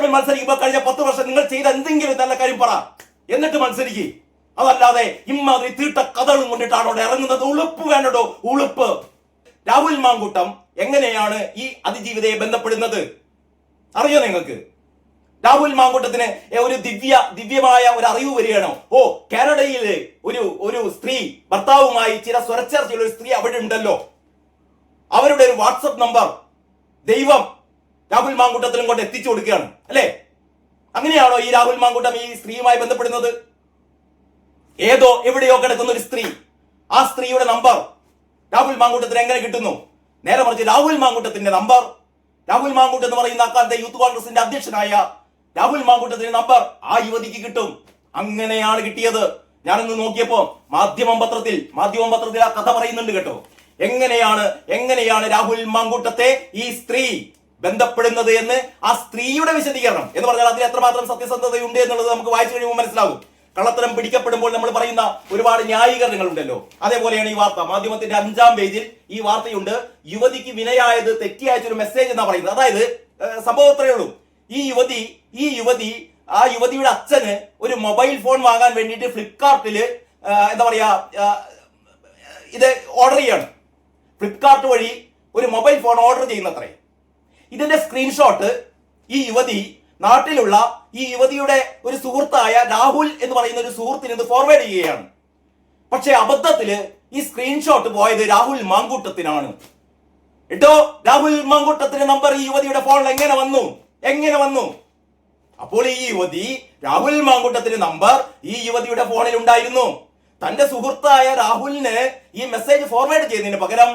തമ്മിൽ മത്സരിക്കുമ്പോൾ കഴിഞ്ഞ 10 വർഷം നിങ്ങൾ ചെയ്ത എന്തെങ്കിലും നല്ല കാര്യം പറ, എന്നിട്ട് മത്സരിക്കുക. അതല്ലാതെ ഇമ്മാതിരി തീട്ട കഥകളും കൊണ്ടിട്ടാണോ ഇറങ്ങുന്നത്? ഉളുപ്പ് വേണ്ടോ, ഉളുപ്പ്. രാഹുൽ മാങ്കൂട്ടം എങ്ങനെയാണ് ഈ അതിജീവിതയെ ബന്ധപ്പെടുന്നത് അറിയോ നിങ്ങൾക്ക്? രാഹുൽ മാങ്കൂട്ടത്തിന് ഒരു ദിവ്യമായ ഒരു അറിവ് വരികയാണോ? ഓ, കാനഡയിലെ ഒരു സ്ത്രീ ഭർത്താവുമായി ചില സ്വരച്ചേർച്ചയുള്ള ഒരു സ്ത്രീ അവിടെ ഉണ്ടല്ലോ, അവരുടെ ഒരു വാട്സപ്പ് നമ്പർ ദൈവം രാഹുൽ മാങ്കൂട്ടത്തിനും കൊണ്ട് എത്തിച്ചു കൊടുക്കുകയാണ് അല്ലേ? അങ്ങനെയാണോ ഈ രാഹുൽ മാങ്കൂട്ടം ഈ സ്ത്രീയുമായി ബന്ധപ്പെടുന്നത്? ഏതോ എവിടെയോ കിടക്കുന്ന ഒരു സ്ത്രീ, ആ സ്ത്രീയുടെ നമ്പർ രാഹുൽ മാങ്കൂട്ടത്തിന് എങ്ങനെ കിട്ടുന്നു? നേരെ മറിച്ച് രാഹുൽ മാങ്കൂട്ടത്തിന്റെ നമ്പർ, രാഹുൽ മാങ്കൂട്ടം എന്ന് പറയുന്ന അക്കാലത്തെ യൂത്ത് കോൺഗ്രസിന്റെ അധ്യക്ഷനായ രാഹുൽ മാങ്കൂട്ടത്തിന്റെ നമ്പർ ആ യുവതിക്ക് കിട്ടും. അങ്ങനെയാണ് കിട്ടിയത്. ഞാനിന്ന് നോക്കിയപ്പോ മാധ്യമം പത്രത്തിൽ ആ കഥ പറയുന്നുണ്ട് കേട്ടോ. എങ്ങനെയാണ് രാഹുൽ മാങ്കൂട്ടത്തെ ഈ സ്ത്രീ ബന്ധപ്പെടുന്നത് എന്ന് ആ സ്ത്രീയുടെ വിശദീകരണം എന്ന് പറഞ്ഞാൽ അതിൽ എത്രമാത്രം സത്യസന്ധതയുണ്ട് എന്നുള്ളത് നമുക്ക് വായിച്ചു കഴിയുമ്പോൾ മനസ്സിലാകും. കള്ളത്തരം പിടിക്കപ്പെടുമ്പോൾ നമ്മൾ പറയുന്ന ഒരുപാട് ന്യായീകരണങ്ങൾ ഉണ്ടല്ലോ, അതേപോലെയാണ് ഈ വാർത്ത. മാധ്യമത്തിന്റെ 5-ാം പേജിൽ ഈ വാർത്തയുണ്ട്. യുവതിക്ക് വിനയായത് തെറ്റിയയച്ചൊരു മെസ്സേജ് എന്നാ പറയുന്നത്. അതായത് സംഭവം അത്രയേ ഉള്ളൂ. ഈ യുവതി ആ യുവതിയുടെ അച്ഛന് ഒരു മൊബൈൽ ഫോൺ വാങ്ങാൻ വേണ്ടിയിട്ട് ഫ്ലിപ്കാർട്ടില് എന്താ പറയാ ഇത് ഓർഡർ ചെയ്യാണ്. ഫ്ലിപ്കാർട്ട് വഴി ഒരു മൊബൈൽ ഫോൺ ഓർഡർ ചെയ്യുന്നത്രേ. ഇതിന്റെ സ്ക്രീൻഷോട്ട് ഈ യുവതി നാട്ടിലുള്ള ഈ യുവതിയുടെ ഒരു സുഹൃത്തായ രാഹുൽ എന്ന് പറയുന്ന ഒരു സുഹൃത്തിന് ഇത് ഫോർവേഡ് ചെയ്യുകയാണ്. പക്ഷെ അബദ്ധത്തില് ഈ സ്ക്രീൻഷോട്ട് പോയത് രാഹുൽ മാങ്കൂട്ടത്തിനാണ്. കേട്ടോ, രാഹുൽ മാങ്കൂട്ടത്തിന്റെ നമ്പർ ഈ യുവതിയുടെ ഫോണിൽ എങ്ങനെ വന്നു? അപ്പോൾ ഈ യുവതി രാഹുൽ മാങ്കൂട്ടത്തിന്റെ നമ്പർ ഈ യുവതിയുടെ ഫോണിൽ ഉണ്ടായിരുന്നു. തന്റെ സുഹൃത്തായ രാഹുലിന് ഈ മെസ്സേജ് ഫോർവേഡ് ചെയ്യുന്നതിന് പകരം,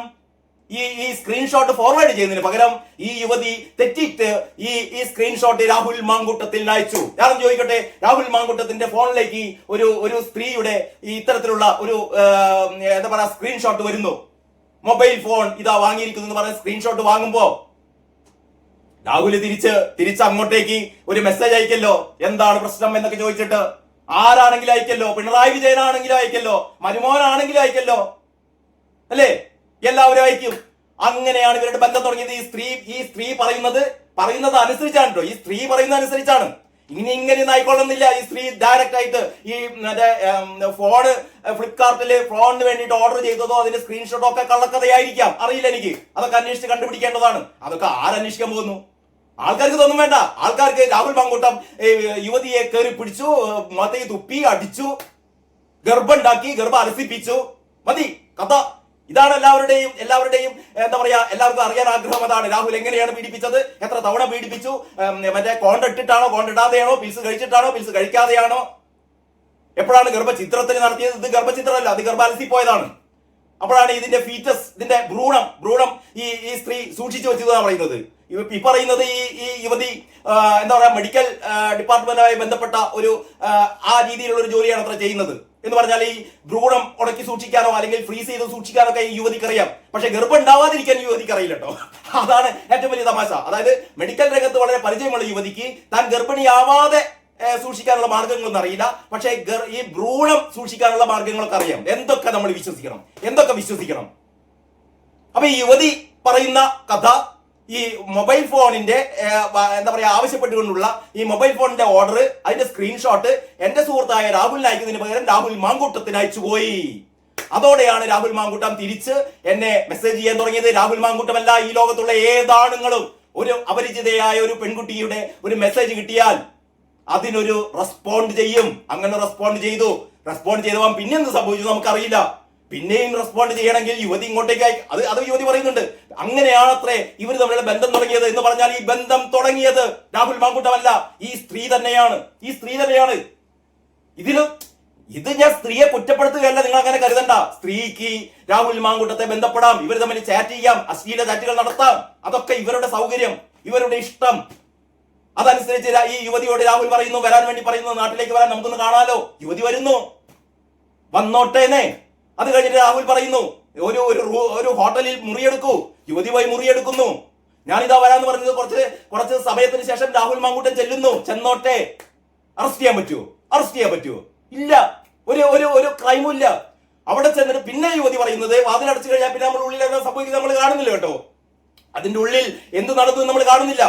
ഈ സ്ക്രീൻഷോട്ട് ഫോർവേഡ് ചെയ്യുന്നതിന് പകരം ഈ യുവതി തെറ്റിയിട്ട് ഈ സ്ക്രീൻഷോട്ട് രാഹുൽ മാങ്കൂട്ടത്തിൽ അയച്ചു. ഞാൻ ചോദിക്കട്ടെ, രാഹുൽ മാങ്കൂട്ടത്തിന്റെ ഫോണിലേക്ക് ഒരു സ്ത്രീയുടെ ഈ ഇത്തരത്തിലുള്ള ഒരു എന്താ പറയാ സ്ക്രീൻഷോട്ട് വരുന്നു. മൊബൈൽ ഫോൺ ഇതാ വാങ്ങിയിരിക്കുന്നു എന്ന് പറഞ്ഞ സ്ക്രീൻഷോട്ട് വാങ്ങുമ്പോ രാഹുൽ തിരിച്ച് അങ്ങോട്ടേക്ക് ഒരു മെസ്സേജ് അയക്കല്ലോ, എന്താണ് പ്രശ്നം എന്നൊക്കെ ചോദിച്ചിട്ട്. ആരാണെങ്കിലും അയക്കല്ലോ, പിണറായി വിജയനാണെങ്കിലും അയക്കല്ലോ, മരുമോനാണെങ്കിലും അയക്കല്ലോ, അല്ലേ? എല്ലാവരും അയക്കും. അങ്ങനെയാണ് ഇവരുടെ ബന്ധം തുടങ്ങിയത്. ഈ സ്ത്രീ പറയുന്നത് അനുസരിച്ചാണ് കേട്ടോ. ഈ സ്ത്രീ പറയുന്നത് അനുസരിച്ചാണ്. ഇങ്ങനെ ആയിക്കൊള്ളുന്നില്ല. ഈ സ്ത്രീ ഡയറക്റ്റ് ആയിട്ട് ഈ ഫോണ് ഫ്ലിപ്കാർട്ടില് ഫോണിന് വേണ്ടിയിട്ട് ഓർഡർ ചെയ്തതോ അതിന്റെ സ്ക്രീൻഷോട്ടോ ഒക്കെ കള്ളക്കഥയായിരിക്കാം, അറിയില്ല എനിക്ക്. അതൊക്കെ അന്വേഷിച്ച് കണ്ടുപിടിക്കേണ്ടതാണ്. അതൊക്കെ ആരന്വേഷിക്കാൻ പോകുന്നു? ആൾക്കാർക്ക് ഇതൊന്നും വേണ്ട. ആൾക്കാർക്ക് രാഹുൽ മാങ്കൂട്ടം യുവതിയെ കയറി പിടിച്ചു, മുഖത്തേക്ക് തുപ്പി അടിച്ചു, ഗർഭമുണ്ടാക്കി, ഗർഭം അലസിപ്പിച്ചു, മതി കഥ. ഇതാണ് എല്ലാവരുടെയും എന്താ പറയാ, എല്ലാവർക്കും അറിയാൻ ആഗ്രഹം. അതാണ് രാഹുൽ എങ്ങനെയാണ് പീഡിപ്പിച്ചത്, എത്ര തവണ പീഡിപ്പിച്ചു, മറ്റേ കോണ്ടിട്ടാണോ, കോണ്ടിടാതെയാണോ, പിൽസ് കഴിച്ചിട്ടാണോ, പിൽസ് കഴിക്കാതെയാണോ, എപ്പോഴാണ് ഗർഭചിത്രത്തിന് നടത്തിയത്? ഇത് ഗർഭചിത്രമല്ല, അത് ഗർഭാലസി പോയതാണ്. അപ്പോഴാണ് ഇതിന്റെ ഫീറ്റസ്, ഇതിന്റെ ഭ്രൂണം ഈ സ്ത്രീ സൂക്ഷിച്ചു വെച്ചതാണ് പറയുന്നത്. ഈ പറയുന്നത് ഈ യുവതി എന്താ പറയാ മെഡിക്കൽ ഡിപ്പാർട്ട്മെന്റുമായി ബന്ധപ്പെട്ട ആ രീതിയിലുള്ള ഒരു ജോലിയാണ് അത്ര ചെയ്യുന്നത്. എന്ന് പറഞ്ഞാൽ ഈ ഭ്രൂണം ഉണക്കി സൂക്ഷിക്കാനോ അല്ലെങ്കിൽ ഫ്രീസ് ചെയ്ത് സൂക്ഷിക്കാനോ ഒക്കെ ഈ യുവതിക്ക് അറിയാം. പക്ഷെ ഗർഭം ഉണ്ടാവാതിരിക്കാൻ ഈ യുവതിക്ക് അറിയില്ല കേട്ടോ. അതാണ് ഏറ്റവും വലിയ തമാശ. അതായത് മെഡിക്കൽ രംഗത്ത് വളരെ പരിചയമുള്ള യുവതിക്ക് താൻ ഗർഭിണിയാവാതെ സൂക്ഷിക്കാനുള്ള മാർഗങ്ങളൊന്നും അറിയില്ല. പക്ഷേ ഈ ഭ്രൂണം സൂക്ഷിക്കാനുള്ള മാർഗങ്ങളൊക്കെ അറിയാം. എന്തൊക്കെ നമ്മൾ വിശ്വസിക്കണം? അപ്പൊ ഈ യുവതി പറയുന്ന കഥ, ഈ മൊബൈൽ ഫോണിന്റെ എന്താ പറയാ ആവശ്യപ്പെട്ടുകൊണ്ടുള്ള ഈ മൊബൈൽ ഫോണിന്റെ ഓർഡർ, അതിന്റെ സ്ക്രീൻഷോട്ട് എന്റെ സുഹൃത്തായ രാഹുലിന് അയക്കുന്നതിന് പകരം രാഹുൽ മാങ്കൂട്ടത്തിന് അയച്ചുപോയി. അതോടെയാണ് രാഹുൽ മാങ്കൂട്ടം തിരിച്ച് എന്നെ മെസ്സേജ് ചെയ്യാൻ തുടങ്ങിയത്. രാഹുൽ മാങ്കൂട്ടമല്ല, ഈ ലോകത്തുള്ള ഏതാണുങ്ങളും ഒരു അപരിചിതയായ ഒരു പെൺകുട്ടിയുടെ ഒരു മെസ്സേജ് കിട്ടിയാൽ അതിനൊരു റെസ്പോണ്ട് ചെയ്യും. അങ്ങനെ റെസ്പോണ്ട് ചെയ്തവൻ പിന്നെ എന്ത് സംഭവിച്ചു നമുക്കറിയില്ല. പിന്നെയും റെസ്പോണ്ട് ചെയ്യണമെങ്കിൽ യുവതി ഇങ്ങോട്ടേക്ക് അത് യുവതി പറയുന്നുണ്ട്. അങ്ങനെയാണത്രേ ഇവർ തമ്മിലുള്ള ബന്ധം തുടങ്ങിയത്. എന്ന് പറഞ്ഞാൽ ഈ ബന്ധം തുടങ്ങിയത് രാഹുൽ മാങ്കൂട്ടമല്ല, ഈ സ്ത്രീ തന്നെയാണ്. ഇത് ഞാൻ സ്ത്രീയെ കുറ്റപ്പെടുത്തുകയല്ല, നിങ്ങൾ അങ്ങനെ കരുതണ്ട. സ്ത്രീക്ക് രാഹുൽ മാങ്കൂട്ടത്തെ ബന്ധപ്പെടാം, ഇവർ തമ്മിൽ ചാറ്റ് ചെയ്യാം, അശ്ലീല ചാറ്റുകൾ നടത്താം. അതൊക്കെ ഇവരുടെ സൗകര്യം, ഇവരുടെ ഇഷ്ടം. അതനുസരിച്ച് ഈ യുവതിയോട് രാഹുൽ പറയുന്നു, വരാൻ വേണ്ടി പറയുന്നു, നാട്ടിലേക്ക് വരാൻ നമുക്കൊന്ന് കാണാലോ. യുവതി വരുന്നു, വന്നോട്ടേനെ. അത് കഴിഞ്ഞിട്ട് രാഹുൽ പറയുന്നു ഒരു ഹോട്ടലിൽ മുറിയെടുക്കൂ. യുവതി പോയി മുറിയെടുക്കുന്നു. ഞാനിതാ വരാന്ന് പറഞ്ഞത് കുറച്ച് സമയത്തിന് ശേഷം രാഹുൽ മാങ്കൂട്ടൻ ചെന്നോട്ടെ. അറസ്റ്റ് ചെയ്യാൻ പറ്റുമോ? ഇല്ല, ഒരു ക്രൈമും ഇല്ല. അവിടെ ചെന്നിട്ട് പിന്നെ യുവതി പറയുന്നത് വാതിലടച്ചു കഴിഞ്ഞാൽ പിന്നെ നമ്മൾ ഉള്ളിൽ എന്താ സംഭവിക്കുന്നത് നമ്മൾ കാണുന്നില്ല കേട്ടോ. അതിന്റെ ഉള്ളിൽ എന്ത് നടന്നു നമ്മൾ കാണുന്നില്ല.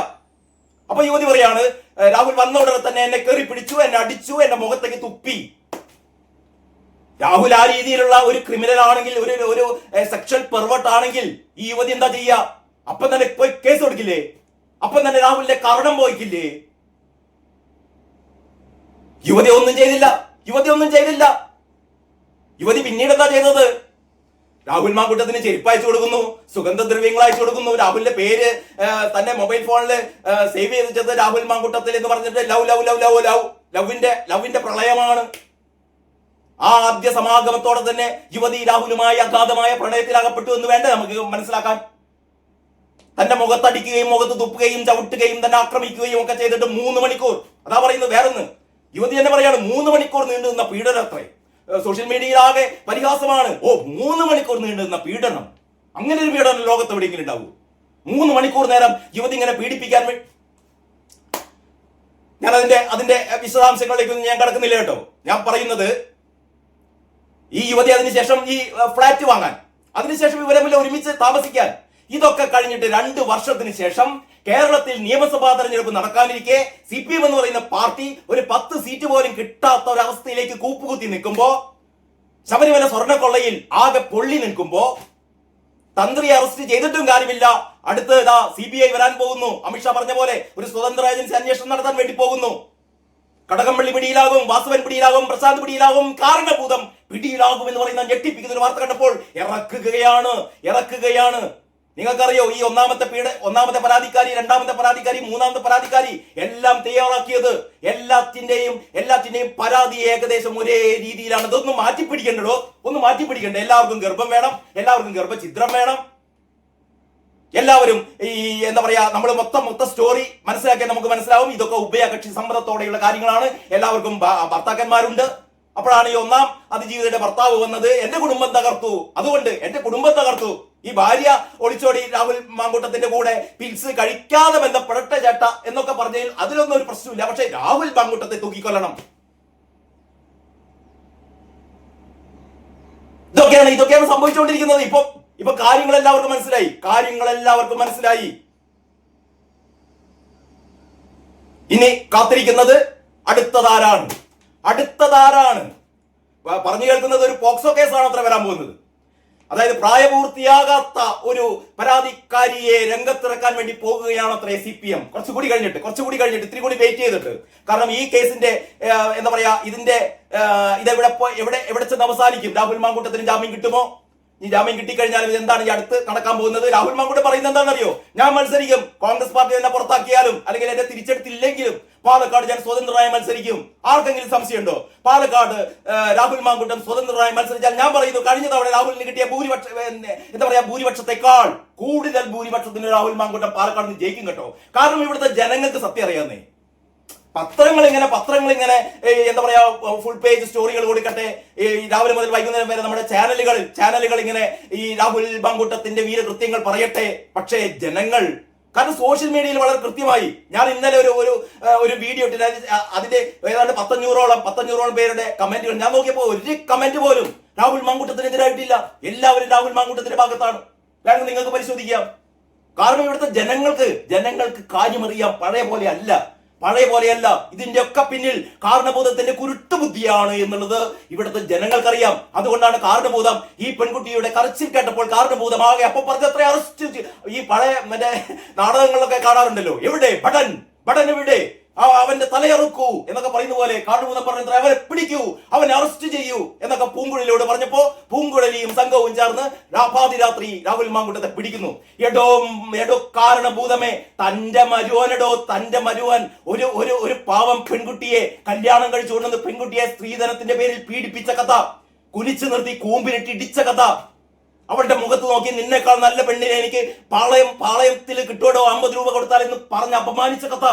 അപ്പൊ യുവതി പറയാണ് രാഹുൽ വന്ന ഉടനെ തന്നെ എന്നെ കയറി പിടിച്ചു, എന്നെ അടിച്ചു, എന്റെ മുഖത്തേക്ക് തുപ്പി. രാഹുൽ ആ രീതിയിലുള്ള ഒരു ക്രിമിനൽ ആണെങ്കിൽ, ഒരു സെക്ഷൽ പെർവേർട്ട് ആണെങ്കിൽ ഈ യുവതി എന്താ ചെയ്യുക? അപ്പം തന്നെ പോയി കേസ് കൊടുക്കില്ലേ? അപ്പം തന്നെ രാഹുലിന്റെ കർണം പോയിക്കില്ലേ? യുവതി ഒന്നും ചെയ്തില്ല. യുവതി പിന്നീട് എന്താ ചെയ്തത്? രാഹുൽ മാങ്കൂട്ടത്തിന് ചെരുപ്പ് അയച്ചു കൊടുക്കുന്നു, സുഗന്ധദ്രവ്യങ്ങൾ അയച്ചു കൊടുക്കുന്നു, രാഹുലിന്റെ പേര് തന്റെ മൊബൈൽ ഫോണിൽ സേവ് ചെയ്ത് വെച്ചത് രാഹുൽ മാങ്കൂട്ടത്തിൽ എന്ന് പറഞ്ഞിട്ട് ലവിന്റെ പ്രളയമാണ്. ആ ആദ്യ സമാഗമത്തോടെ തന്നെ യുവതി രാഹുലുമായി അഗാധമായ പ്രണയത്തിലാകപ്പെട്ടു എന്ന് വേണ്ട നമുക്ക് മനസ്സിലാക്കാൻ. തന്റെ മുഖത്തടിക്കുകയും മുഖത്ത് തുപ്പുകയും ചവിട്ടുകയും തന്നെ ആക്രമിക്കുകയും ഒക്കെ ചെയ്തിട്ട് 3 മണിക്കൂർ, അതാ പറയുന്നത്. വേറൊന്ന് യുവതി തന്നെ പറയാണ് 3 മണിക്കൂർ നീണ്ടു നിന്ന പീഡനത്രേ. സോഷ്യൽ മീഡിയയിലാകെ പരിഹാസമാണ്. 3 മണിക്കൂർ നീണ്ടു നിന്ന പീഡനം. അങ്ങനെ ഒരു പീഡനം ലോകത്ത് എവിടെയെങ്കിലും ഉണ്ടാവൂ? 3 മണിക്കൂർ നേരം യുവതി ഇങ്ങനെ പീഡിപ്പിക്കാൻ വേണ്ടി. ഞാൻ അതിന്റെ വിശദാംശങ്ങളിലേക്കൊന്നും ഞാൻ കടക്കുന്നില്ല കേട്ടോ. ഞാൻ പറയുന്നത് ഈ യുവതി അതിനുശേഷം ഈ ഫ്ലാറ്റ് വാങ്ങാൻ, അതിനുശേഷം ഇവരെ ഒരുമിച്ച് താമസിക്കാൻ, ഇതൊക്കെ കഴിഞ്ഞിട്ട് 2 വർഷത്തിന് ശേഷം കേരളത്തിൽ നിയമസഭാ തെരഞ്ഞെടുപ്പ് നടക്കാനിരിക്കെ CPM എന്ന് പറയുന്ന പാർട്ടി ഒരു 10 സീറ്റ് പോലും കിട്ടാത്ത ഒരവസ്ഥയിലേക്ക് കൂപ്പുകുത്തി നിൽക്കുമ്പോ, ശബരിമല സ്വർണ്ണക്കൊള്ളയിൽ ആകെ പൊള്ളി നിൽക്കുമ്പോ, തന്ത്രിയെ അറസ്റ്റ് ചെയ്തിട്ടും കാര്യമില്ല, അടുത്ത് CBI വരാൻ പോകുന്നു. അമിത്ഷാ പറഞ്ഞ പോലെ ഒരു സ്വതന്ത്ര ഏജൻസി അന്വേഷണം നടത്താൻ വേണ്ടി പോകുന്നു. കടകംപള്ളി പിടിയിലാകും, വാസവൻ പിടിയിലാകും, പ്രശാന്ത് പിടിയിലാകും, കാരണഭൂതം പിടിയിലാകും എന്ന് പറയുന്ന ഞെട്ടിപ്പിക്കുന്ന ഒരു വാർത്ത കണ്ടപ്പോൾ ഇറക്കുകയാണ്. നിങ്ങൾക്കറിയോ ഈ ഒന്നാമത്തെ പരാതിക്കാരി, 2ാമത്തെ പരാതിക്കാരി, 3ാമത്തെ പരാതിക്കാരി എല്ലാം തയ്യാറാക്കിയത്, എല്ലാറ്റിന്റെയും പരാതി ഏകദേശം ഒരേ രീതിയിലാണ്. ഇതൊന്നും മാറ്റിപ്പിടിക്കണ്ടോ? ഒന്ന് മാറ്റിപ്പിടിക്കണ്ടേ? എല്ലാവർക്കും ഗർഭം വേണം, എല്ലാവർക്കും ഗർഭഛിദ്രം വേണം, എല്ലാവരും ഈ എന്താ പറയാ, നമ്മൾ മൊത്തം സ്റ്റോറി മനസ്സിലാക്കിയാൽ നമുക്ക് മനസ്സിലാവും ഇതൊക്കെ ഉഭയകക്ഷി സമ്മതത്തോടെയുള്ള കാര്യങ്ങളാണ്. എല്ലാവർക്കും ഭർത്താക്കന്മാരുണ്ട്. അപ്പോഴാണ് ഈ 1ാം അതിജീവിതയുടെ ഭർത്താവ് വന്നത്, എന്റെ കുടുംബം തകർത്തു, അതുകൊണ്ട് എന്റെ കുടുംബം തകർത്തു. ഈ ഭാര്യ ഒളിച്ചോടി രാഹുൽ മാങ്കൂട്ടത്തിന്റെ കൂടെ പിൽസ് കഴിക്കാതെ ബന്ധപ്പെടട്ടെ ചേട്ട എന്നൊക്കെ പറഞ്ഞാൽ അതിലൊന്നും ഒരു പ്രശ്നമില്ല. പക്ഷെ രാഹുൽ മാങ്കൂട്ടത്തെ തൂക്കിക്കൊല്ലണം. ഇതൊക്കെയാണ് സംഭവിച്ചുകൊണ്ടിരിക്കുന്നത്. ഇപ്പൊ കാര്യങ്ങൾ എല്ലാവർക്കും മനസ്സിലായി. ഇനി കാത്തിരിക്കുന്നത് അടുത്തതാരാണ്? പറഞ്ഞു കേൾക്കുന്നത് ഒരു പോക്സോ കേസാണ് അത്ര വരാൻ പോകുന്നത്. അതായത് പ്രായപൂർത്തിയാകാത്ത ഒരു പരാതിക്കാരിയെ രംഗത്തിറക്കാൻ വേണ്ടി പോകുകയാണ് അത്രേ CPM. കുറച്ചുകൂടി കഴിഞ്ഞിട്ട് ഇത്തിരി കൂടി വെയിറ്റ് ചെയ്തിട്ട്. കാരണം ഈ കേസിന്റെ എന്താ പറയാ, എവിടെ ചെന്ന് അവസാനിക്കും? രാഹുൽ മാങ്കൂട്ടത്തിന് ജാമ്യം കിട്ടുമോ? ഈ ജാമ്യം കിട്ടിക്കഴിഞ്ഞാൽ എന്താണ് ഈ അടുത്ത് നടക്കാൻ പോകുന്നത്? രാഹുൽ മാങ്കൂട്ടം പറയുന്നത് എന്താണെന്നറിയോ? ഞാൻ മത്സരിക്കും, കോൺഗ്രസ് പാർട്ടി എന്നെ പുറത്താക്കിയാലും അല്ലെങ്കിൽ എന്നെ തിരിച്ചെടുത്തില്ലെങ്കിലും പാലക്കാട് ഞാൻ സ്വതന്ത്രമായി മത്സരിക്കും. ആർക്കെങ്കിലും സംശയമുണ്ടോ? പാലക്കാട് രാഹുൽ മാങ്കൂട്ടം സ്വതന്ത്രമായി മത്സരിച്ചാൽ ഞാൻ പറയുന്നു, കഴിഞ്ഞ തവണ രാഹുലിന് കിട്ടിയ ഭൂരിപക്ഷത്തെക്കാൾ കൂടുതൽ ഭൂരിപക്ഷത്തിന് രാഹുൽ മാങ്കൂട്ടം പാലക്കാട് നിന്ന് ജയിക്കും കേട്ടോ. കാരണം ഇവിടുത്തെ ജനങ്ങൾക്ക് സത്യം അറിയാന്നേ. പത്രങ്ങൾ ഇങ്ങനെ എന്താ പറയാ, ഫുൾ പേജ് സ്റ്റോറികൾ കൊടുക്കട്ടെ. ഈ രാവിലെ മുതൽ വൈകുന്നേരം വരെ നമ്മുടെ ചാനലുകൾ ഇങ്ങനെ ഈ രാഹുൽ മാങ്കൂട്ടത്തിന്റെ വീരകൃത്യങ്ങൾ പറയട്ടെ. പക്ഷേ ജനങ്ങൾ, കാരണം സോഷ്യൽ മീഡിയയിൽ വളരെ കൃത്യമായി, ഞാൻ ഇന്നലെ ഒരു വീഡിയോ ഇട്ടിട്ട് അതിന്റെ ഏതാണ്ട് 500ഓളം പേരുടെ കമന്റുകൾ ഞാൻ നോക്കിയപ്പോൾ ഒരു കമന്റ് പോലും രാഹുൽ മാങ്കൂട്ടത്തിനെതിരായിട്ടില്ല. എല്ലാവരും രാഹുൽ മാങ്കൂട്ടത്തിന്റെ ഭാഗത്താണ്. വേണമെങ്കിൽ നിങ്ങൾക്ക് പരിശോധിക്കാം. കാരണം ഇവിടുത്തെ ജനങ്ങൾക്ക് കാര്യമറിയാം. പഴയ പോലെയല്ല. ഇതിന്റെ ഒക്കെ പിന്നിൽ കാരണഭൂതത്തിന്റെ കുരുട്ടുബുദ്ധിയാണ് എന്നുള്ളത് ഇവിടുത്തെ ജനങ്ങൾക്കറിയാം. അതുകൊണ്ടാണ് കാരണഭൂതം ഈ പെൺകുട്ടിയുടെ കരച്ചിൽ കേട്ടപ്പോൾ കാരണഭൂതമാകെ അപ്പൊ പറഞ്ഞത്ര അറസ്റ്റ്. ഈ പഴയ നാടകങ്ങളിലൊക്കെ കാണാറുണ്ടല്ലോ, എവിടെ ബടൻ എവിടെ, അവന്റെ തലയറുക്കൂ എന്നൊക്കെ പറയുന്ന പോലെ കാരണഭൂതം പറഞ്ഞത്ര അവനെ പിടിക്കൂ, അവനെ അറസ്റ്റ് ചെയ്യൂ എന്നൊക്കെ പൂങ്കുഴലിയോട് പറഞ്ഞപ്പോ പൂങ്കുഴലിയും സംഘവും ചേർന്ന് പാതിരാത്രി രാഹുൽ മാങ്കൂട്ടത്തെ പിടിക്കുന്നു. എടോ കാരണഭൂതമേ, തന്റെ മരുവൻ ഒരു പാവം പെൺകുട്ടിയെ കല്യാണം കഴിച്ചുകൊണ്ടുവന്ന് പെൺകുട്ടിയെ സ്ത്രീധനത്തിന്റെ പേരിൽ പീഡിപ്പിച്ച കഥ, കുലിച്ചു നിർത്തി കൂമ്പിലിട്ട് ഇടിച്ച കഥ, അവളുടെ മുഖത്ത് നോക്കി നിന്നേക്കാൾ നല്ല പെണ്ണിനെ എനിക്ക് പാളയത്തിൽ കിട്ടുവടോ 50 രൂപ കൊടുത്താൽ എന്ന് പറഞ്ഞ് അപമാനിച്ച കഥ.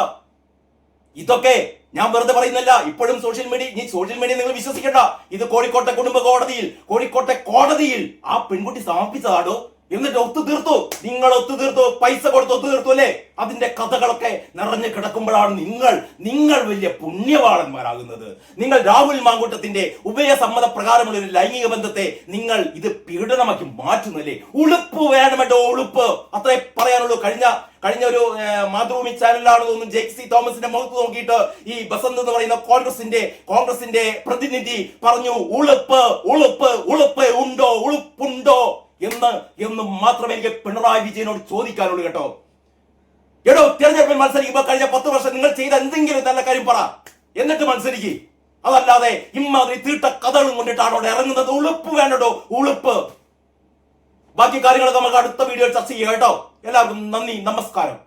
ഇതൊക്കെ ഞാൻ വെറുതെ പറയുന്നില്ല. ഇപ്പോഴും സോഷ്യൽ മീഡിയ നിങ്ങൾ വിശ്വസിക്കണ്ട. ഇത് കോഴിക്കോട്ടെ കോടതിയിൽ ആ പെൺകുട്ടി സമർപ്പിച്ചതാടോ. എന്നിട്ട് ഒത്തുതീർത്തു. നിങ്ങൾ ഒത്തുതീർത്തു, പൈസ കൊടുത്ത് ഒത്തുതീർത്തു അല്ലേ? അതിന്റെ കഥകളൊക്കെ നിറഞ്ഞു കിടക്കുമ്പോഴാണ് നിങ്ങൾ വലിയ പുണ്യവാളന്മാരാകുന്നത്. നിങ്ങൾ രാഹുൽ മാങ്കൂട്ടത്തിന്റെ ഉഭയസമ്മത പ്രകാരമുള്ള ഒരു ലൈംഗിക ബന്ധത്തെ നിങ്ങൾ ഇത് പീഡനമാക്കി മാറ്റുന്നല്ലേ? ഉളുപ്പ് വേണമെണ്ടോ? ഉളുപ്പ്, അത്രേ പറയാനുള്ളൂ. കഴിഞ്ഞ ഒരു മാതൃഭൂമി ചാനലിലാണ് തോന്നുന്നു ജെക്സി തോമസിന്റെ മുഖത്ത് നോക്കിയിട്ട് ഈ ബസന്ത് എന്ന് പറയുന്ന കോൺഗ്രസിന്റെ പ്രതിനിധി പറഞ്ഞു, ഉളുപ്പ് ഉളുപ്പ് ഉളുപ്പ് ഉണ്ടോ, ഉളുപ്പുണ്ടോ എന്ന് മാത്രമേ എനിക്ക് പിണറായി വിജയനോട് ചോദിക്കാനുള്ളൂ കേട്ടോ. എടോ, തെരഞ്ഞെടുപ്പിൽ മത്സരിക്കുമ്പോൾ കഴിഞ്ഞ 10 വർഷം നിങ്ങൾ ചെയ്ത എന്തെങ്കിലും നല്ല കാര്യം പറ, എന്നിട്ട് മത്സരിക്കുക. അതല്ലാതെ ഇമ്മാതിരി തീട്ട കഥകളും കൊണ്ടിട്ടാണ് അവിടെ ഇറങ്ങുന്നത്. ഉളുപ്പ് വേണ്ടോ? ഉളുപ്പ്. ബാക്കി കാര്യങ്ങളൊക്കെ നമുക്ക് അടുത്ത വീഡിയോ ചർച്ച ചെയ്യാം കേട്ടോ. എല്ലാവർക്കും നന്ദി, നമസ്കാരം.